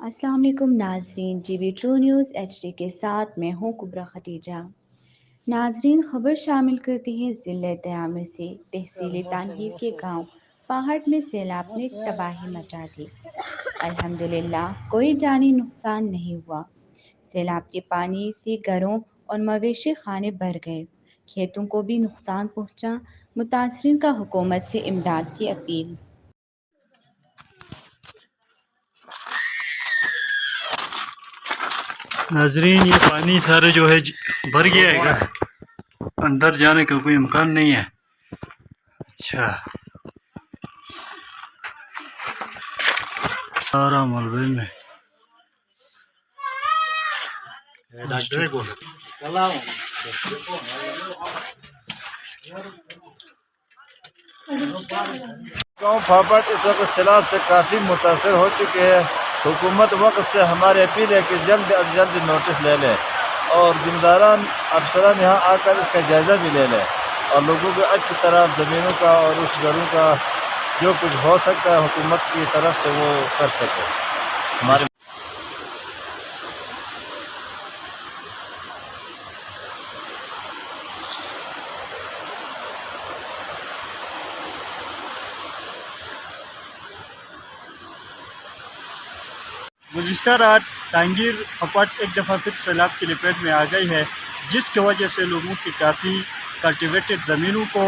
अस्सलाम वालेकुम नाजरीन, जीबी ट्रू न्यूज़ HD के साथ मैं हूँ कुबरा खतीजा। नाजरीन, खबर शामिल करती हैं ज़िले दयामे से। तहसील तानहीर के गांव पहाड़ में सैलाब ने तबाही मचा दी। अल्हम्दुलिल्लाह कोई जानी नुकसान नहीं हुआ। सैलाब के पानी से घरों और मवेशी खाने भर गए, खेतों को भी नुकसान पहुंचा। मुतासरीन का हुकूमत से इमदाद की अपील। नाजरीन, ये पानी सारा जो है भर गया है घर, अंदर जाने का कोई इम्कान नहीं है। अच्छा, सारा मलबे में। गाँव फापड़ इस वक्त सैलाब से काफ़ी मुतासर हो चुके हैं। हुकूमत वक्त से हमारी अपील है कि जल्द अज जल्द नोटिस ले लें और जिम्मेदारान अफसरान यहाँ आकर इसका जायज़ा भी ले लें और लोगों को अच्छी तरह ज़मीनों का और उस घरों का जो कुछ हो सकता है हुकूमत की तरफ से वो कर सके। हमारे गुज़िश्ता रात टांगीर फपट एक दफ़ा फिर सैलाब की लपेट में आ गई है, जिसकी वजह से लोगों की काफ़ी कल्टिवेटेड ज़मीनों को,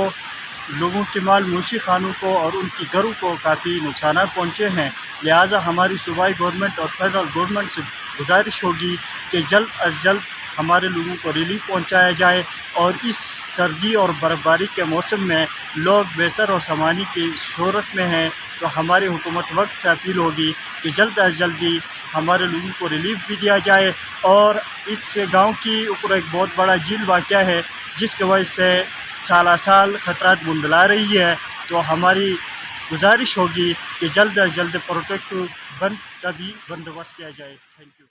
लोगों के माल मूशी खानों को और उनकी घरों को काफ़ी नुकसान पहुँचे हैं। लिहाजा हमारी सूबाई गवर्नमेंट और फेडरल गवर्नमेंट से गुजारिश होगी कि जल्द अज जल्द हमारे लोगों को रिलीफ पहुँचाया जाए और इस सर्दी और बर्फ़बारी के मौसम में लोग बेसर और सामानी की शोरत में हैं। तो हमारी हुकूमत वक्त से अपील होगी कि जल्द अज जल्दी हमारे लोगों को रिलीफ भी दिया जाए। और इस गांव की ऊपर एक बहुत बड़ा झील वाक़या है, जिसकी वजह से साल साल खतरात मुंडला रही है। तो हमारी गुजारिश होगी कि जल्द अज जल्द प्रोटेक्टिव बंद का भी बंदोबस्त किया जाए। Thank you.